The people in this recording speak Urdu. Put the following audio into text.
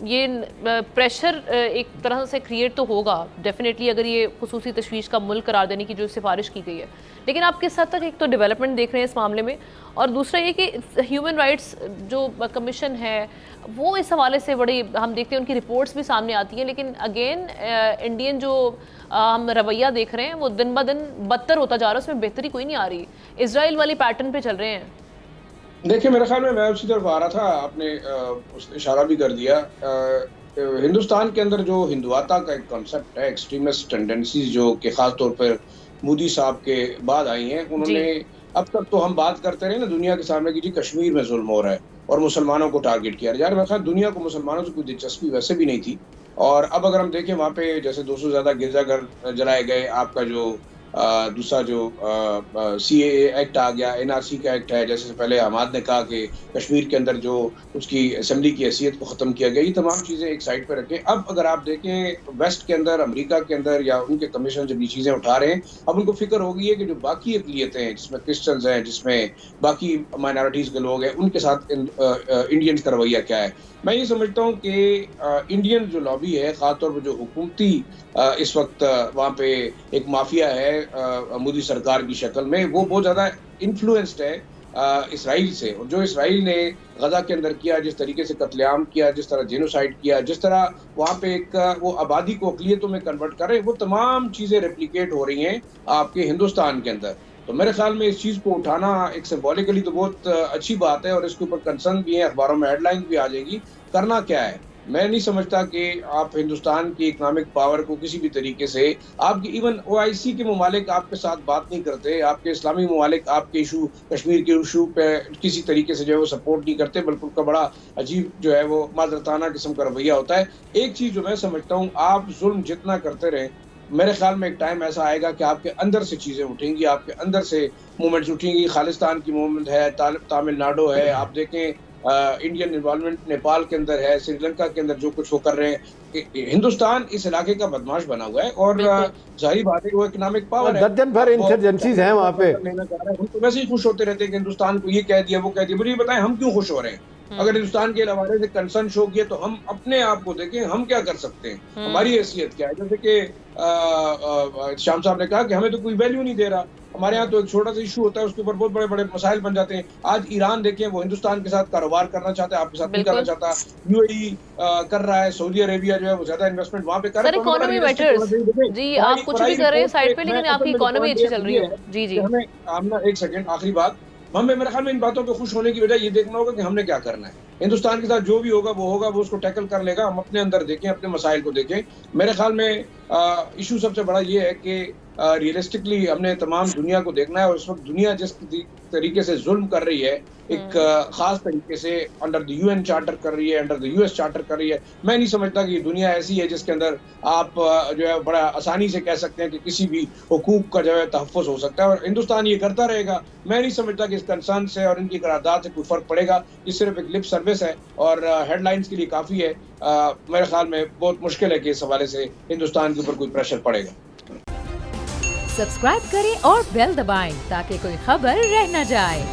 یہ پریشر ایک طرح سے کریٹ تو ہوگا ڈیفینیٹلی اگر یہ خصوصی تشویش کا ملک قرار دینے کی جو سفارش کی گئی ہے، لیکن آپ کس حد تک ایک تو ڈیولپمنٹ دیکھ رہے ہیں اس معاملے میں، اور دوسرا یہ کہ ہیومن رائٹس جو کمیشن ہے وہ اس حوالے سے بڑی ہم دیکھتے ہیں ان کی رپورٹس بھی سامنے آتی ہیں، لیکن اگین انڈین جو ہم رویہ دیکھ رہے ہیں وہ دن بہ دن بدتر ہوتا جا رہا ہے، اس میں بہتری کوئی نہیں آ رہی، اسرائیل والی پیٹرن پہ چل رہے ہیں۔ دیکھیں میرے خیال میں اسی طرف آ رہا تھا، آپ نے اشارہ بھی کر دیا۔ ہندوستان کے اندر جو ہندواتا کا ایک کانسیپٹ ہے، ایکسٹریمسٹ ٹینڈنسیز جو کہ خاص طور پر مودی صاحب کے بعد آئی ہیں، انہوں نے اب تک تو ہم بات کرتے رہے نا دنیا کے سامنے کہ جی کشمیر میں ظلم ہو رہا ہے اور مسلمانوں کو ٹارگٹ کیا یار، میرے خیال دنیا کو مسلمانوں سے کوئی دلچسپی ویسے بھی نہیں تھی۔ اور اب اگر ہم دیکھیں وہاں پہ جیسے 200 سے زیادہ گرجا گھر جلائے گئے، آپ کا جو دوسرا جو سی اے اے ایکٹ آ گیا، این آر سی کا ایکٹ ہے، جیسے پہلے حماد نے کہا کہ کشمیر کے اندر جو اس کی اسمبلی کی حیثیت کو ختم کیا گیا، یہ تمام چیزیں ایک سائڈ پہ رکھیں۔ اب اگر آپ دیکھیں ویسٹ کے اندر، امریکہ کے اندر یا ان کے کمیشن جب یہ چیزیں اٹھا رہے ہیں، اب ان کو فکر ہو گئی ہے کہ جو باقی اقلیتیں ہیں جس میں کرسچنز ہیں، جس میں باقی مائنارٹیز کے لوگ ہیں، ان کے ساتھ انڈینز کا رویہ کیا ہے۔ میں یہ سمجھتا ہوں کہ انڈین جو لابی ہے، خاص طور پر جو حکومتی اس وقت وہاں پہ ایک مافیا ہے مودی سرکار کی شکل میں، وہ بہت زیادہ انفلوئنسڈ ہے اسرائیل سے، اور جو اسرائیل نے غزہ کے اندر کیا، جس طریقے سے قتل عام کیا، جس طرح جینوسائیڈ کیا، جس طرح وہاں پہ ایک وہ آبادی کو اقلیتوں میں کنورٹ کر رہے ہیں، وہ تمام چیزیں ریپلیکیٹ ہو رہی ہیں آپ کے ہندوستان کے اندر۔ تو میرے خیال میں اس چیز کو اٹھانا ایک سمبولیکلی تو بہت اچھی بات ہے، اور اس کے اوپر کنسرن بھی ہے، اخباروں میں ہیڈ لائن بھی آ جائے گی۔ کرنا کیا ہے؟ میں نہیں سمجھتا کہ آپ ہندوستان کی اکنامک پاور کو کسی بھی طریقے سے، آپ کی ایون او آئی سی کے ممالک آپ کے ساتھ بات نہیں کرتے، آپ کے اسلامی ممالک آپ کے ایشو، کشمیر کے ایشو پہ کسی طریقے سے جو ہے وہ سپورٹ نہیں کرتے، بلکہ کا بڑا عجیب جو ہے وہ معذرتانہ قسم کا رویہ ہوتا ہے۔ ایک چیز جو میں سمجھتا ہوں، آپ ظلم جتنا کرتے رہیں، میرے خیال میں ایک ٹائم ایسا آئے گا کہ آپ کے اندر سے چیزیں اٹھیں گی، آپ کے اندر سے موومنٹس اٹھیں گی۔ خالستان کی موومنٹ ہے، تامل ناڈو ہے، آپ دیکھیں انڈین انوالومنٹ نیپال کے اندر ہے، سری لنکا کے اندر جو کچھ وہ کر رہے ہیں۔ ہندوستان اس علاقے کا بدماش بنا ہوا ہے، اور ظاہری بات ہے وہ اکنامک پاور ہے، درجن بھر انسرجنسیز ہیں وہاں پہ۔ ہم تو ویسے ہی خوش ہوتے رہتے ہیں کہ ہندوستان کو یہ کہہ دیا وہ کہہ دیا، مجھے یہ بتائیں ہم کیوں خوش ہو رہے ہیں؟ اگر ہندوستان کے حوالے سے کنسرن شو کیا تو ہم اپنے آپ کو دیکھیں، ہم کیا کر سکتے ہیں، ہماری حیثیت کیا ہے۔ جیسے کہ شام صاحب نے کہا کہ ہمیں تو کوئی ویلیو نہیں دے رہا، ہمارے ہاں تو ایک چھوٹا سا ایشو ہوتا ہے، اس کے اوپر بہت بڑے بڑے مسائل بن جاتے ہیں۔ آج ایران دیکھیں، وہ ہندوستان کے ساتھ کاروبار کرنا چاہتا ہے، آپ کے ساتھ نہیں کرنا چاہتا۔ یو اے ای کر رہا ہے، سعودی عربیہ جو ہے وہ زیادہ انویسٹمنٹ وہاں پہ کر رہا ہے۔ سر اکانومی میٹرز، جی آپ کچھ بھی کر رہے ہیں سائڈ پہ، لیکن آپ کی اکانومی اچھی چل رہی ہو۔ جی جی ہمیں ایک سیکنڈ آخری بات، ہمیں میرے خیال میں ان باتوں پہ خوش ہونے کی وجہ یہ دیکھنا ہوگا کہ ہم نے کیا کرنا ہے۔ ہندوستان کے ساتھ جو بھی ہوگا وہ اس کو ٹیکل کر لے گا، ہم اپنے اندر دیکھیں، اپنے مسائل کو دیکھیں۔ میرے خیال میں ایشو سب سے بڑا یہ ہے کہ ریئلسٹکلی ہم نے تمام دنیا کو دیکھنا ہے، اور اس وقت دنیا جس طریقے سے ظلم کر رہی ہے، ایک خاص طریقے سے under the U N charter کر رہی ہے، under the U S charter کر رہی ہے۔ میں نہیں سمجھتا کہ یہ دنیا ایسی ہے جس کے اندر آپ جو ہے بڑا آسانی سے کہہ سکتے ہیں کہ کسی بھی حقوق کا جو ہے تحفظ ہو سکتا ہے، اور ہندوستان یہ کرتا رہے گا۔ میں نہیں سمجھتا کہ اس کنسرن سے اور ان کی قرارداد سے کوئی فرق پڑے گا، یہ صرف ایک لپ سروس ہے اور ہیڈ لائنز کے لیے کافی ہے۔ میرے خیال میں بہت مشکل ہے کہ اس حوالے سے ہندوستان کے اوپر کوئی پریشر پڑے گا۔ سبسکرائب کریں اور بیل دبائیں تاکہ کوئی خبر رہ نہ جائے۔